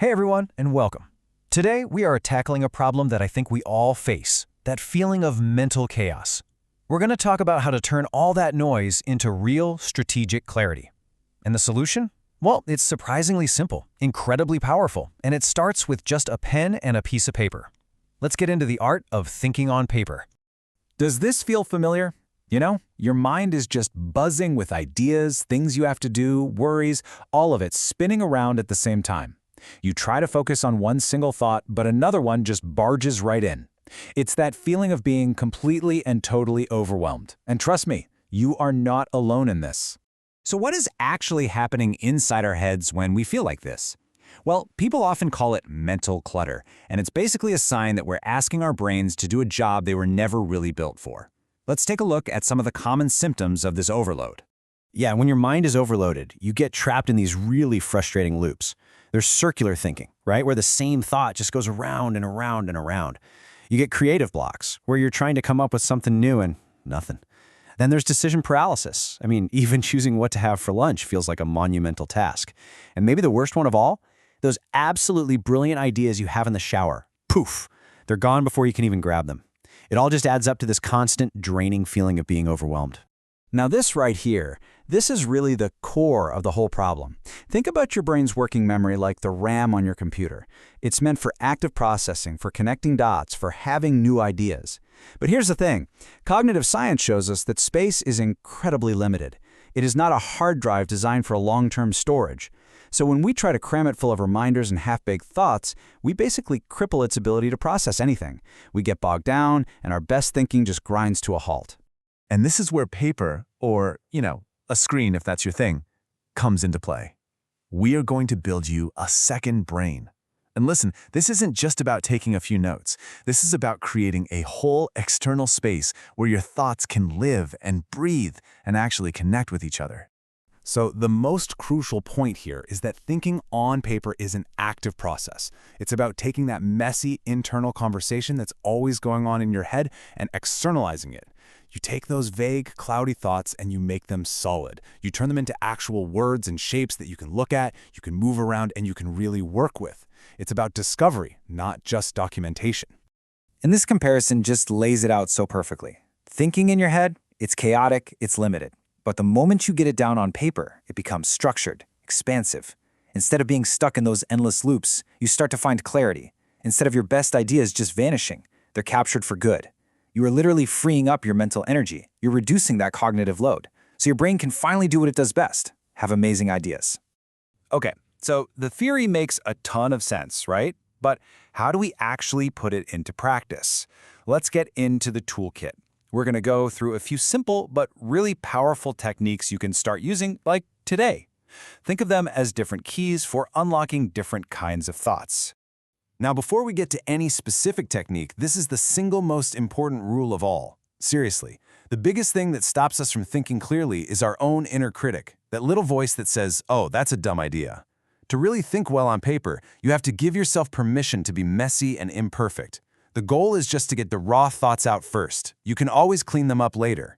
Hey everyone, and welcome. Today we are tackling a problem that I think we all face, that feeling of mental chaos. We're going to talk about how to turn all that noise into real strategic clarity. And the solution? Well, it's surprisingly simple, incredibly powerful, and it starts with just a pen and a piece of paper. Let's get into the art of thinking on paper. Does this feel familiar? Your mind is just buzzing with ideas, things you have to do, worries, all of it spinning around at the same time. You try to focus on one single thought, but another one just barges right in. It's that feeling of being completely and totally overwhelmed. And trust me, you are not alone in this. So what is actually happening inside our heads when we feel like this? Well, people often call it mental clutter, and it's basically a sign that we're asking our brains to do a job they were never really built for. Let's take a look at some of the common symptoms of this overload. Yeah, when your mind is overloaded, you get trapped in these really frustrating loops. There's circular thinking, right? Where the same thought just goes around and around and around. You get creative blocks, where you're trying to come up with something new and nothing. Then there's decision paralysis. Even choosing what to have for lunch feels like a monumental task. And maybe the worst one of all, those absolutely brilliant ideas you have in the shower. Poof! They're gone before you can even grab them. It all just adds up to this constant, draining feeling of being overwhelmed. Now this right here, this is really the core of the whole problem. Think about your brain's working memory like the RAM on your computer. It's meant for active processing, for connecting dots, for having new ideas. But here's the thing. Cognitive science shows us that space is incredibly limited. It is not a hard drive designed for long-term storage. So when we try to cram it full of reminders and half-baked thoughts, we basically cripple its ability to process anything. We get bogged down, and our best thinking just grinds to a halt. And this is where paper, or, a screen if that's your thing, comes into play. We are going to build you a second brain. And listen, this isn't just about taking a few notes. This is about creating a whole external space where your thoughts can live and breathe and actually connect with each other. So the most crucial point here is that thinking on paper is an active process. It's about taking that messy internal conversation that's always going on in your head and externalizing it. You take those vague, cloudy thoughts and you make them solid. You turn them into actual words and shapes that you can look at, you can move around, and you can really work with. It's about discovery, not just documentation. And this comparison just lays it out so perfectly. Thinking in your head, it's chaotic, it's limited. But the moment you get it down on paper, it becomes structured, expansive. Instead of being stuck in those endless loops, you start to find clarity. Instead of your best ideas just vanishing, they're captured for good. You are literally freeing up your mental energy. You're reducing that cognitive load. So your brain can finally do what it does best, have amazing ideas. Okay, so the theory makes a ton of sense, right? But how do we actually put it into practice? Let's get into the toolkit. We're going to go through a few simple but really powerful techniques you can start using, like today. Think of them as different keys for unlocking different kinds of thoughts. Now, before we get to any specific technique, this is the single most important rule of all. Seriously, the biggest thing that stops us from thinking clearly is our own inner critic, that little voice that says, "Oh, that's a dumb idea." To really think well on paper, you have to give yourself permission to be messy and imperfect. The goal is just to get the raw thoughts out first. You can always clean them up later.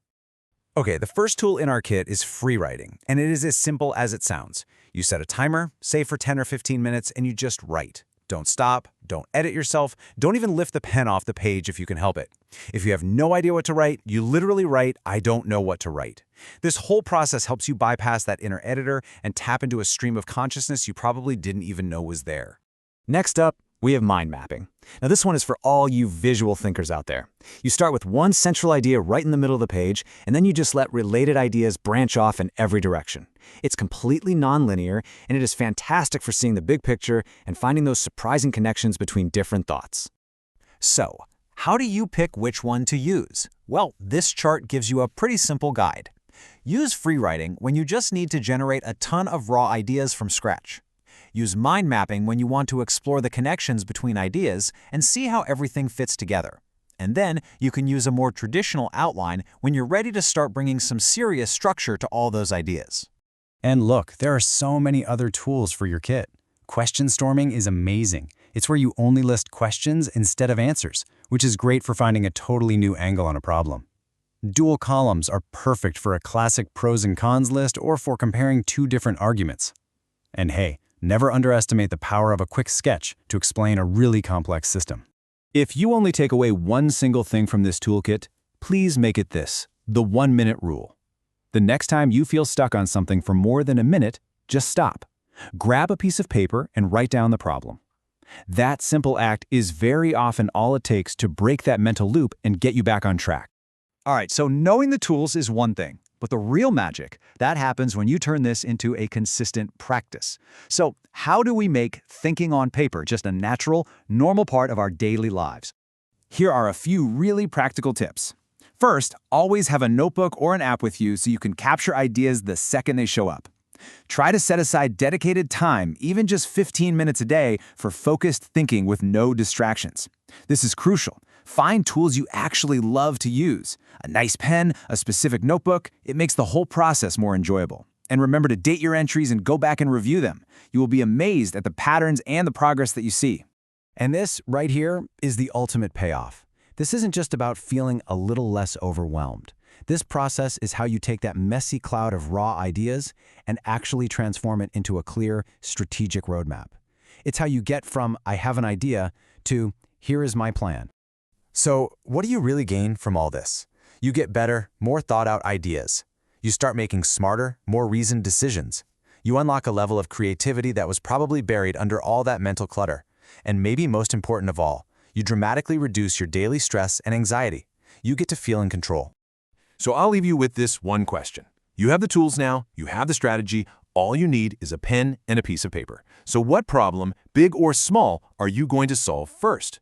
Okay, the first tool in our kit is freewriting, and it is as simple as it sounds. You set a timer, say for 10 or 15 minutes, and you just write. Don't stop, don't edit yourself, don't even lift the pen off the page if you can help it. If you have no idea what to write, you literally write, "I don't know what to write." This whole process helps you bypass that inner editor and tap into a stream of consciousness you probably didn't even know was there. Next up, we have mind mapping. Now this one is for all you visual thinkers out there. You start with one central idea right in the middle of the page, and then you just let related ideas branch off in every direction. It's completely nonlinear, and it is fantastic for seeing the big picture and finding those surprising connections between different thoughts. So, how do you pick which one to use? Well, this chart gives you a pretty simple guide. Use freewriting when you just need to generate a ton of raw ideas from scratch. Use mind mapping when you want to explore the connections between ideas and see how everything fits together. And then you can use a more traditional outline when you're ready to start bringing some serious structure to all those ideas. And look, there are so many other tools for your kit. Question storming is amazing. It's where you only list questions instead of answers, which is great for finding a totally new angle on a problem. Dual columns are perfect for a classic pros and cons list or for comparing two different arguments. And hey, Never underestimate the power of a quick sketch to explain a really complex system. If you only take away one single thing from this toolkit, please make it this: the 1-minute rule. The next time you feel stuck on something for more than a minute, just stop. Grab a piece of paper and write down the problem. That simple act is very often all it takes to break that mental loop and get you back on track. All right, so knowing the tools is one thing, but the real magic, that happens when you turn this into a consistent practice. So how do we make thinking on paper just a natural, normal part of our daily lives? Here are a few really practical tips. First, always have a notebook or an app with you so you can capture ideas the second they show up. Try to set aside dedicated time, even just 15 minutes a day, for focused thinking with no distractions. This is crucial. Find tools you actually love to use. A nice pen, a specific notebook, it makes the whole process more enjoyable. And remember to date your entries and go back and review them. You will be amazed at the patterns and the progress that you see. And this, right here, is the ultimate payoff. This isn't just about feeling a little less overwhelmed. This process is how you take that messy cloud of raw ideas and actually transform it into a clear, strategic roadmap. It's how you get from "I have an idea" to "Here is my plan." So, what do you really gain from all this? You get better, more thought-out ideas. You start making smarter, more reasoned decisions. You unlock a level of creativity that was probably buried under all that mental clutter. And maybe most important of all, you dramatically reduce your daily stress and anxiety. You get to feel in control. So I'll leave you with this one question. You have the tools now, you have the strategy, all you need is a pen and a piece of paper. So what problem, big or small, are you going to solve first?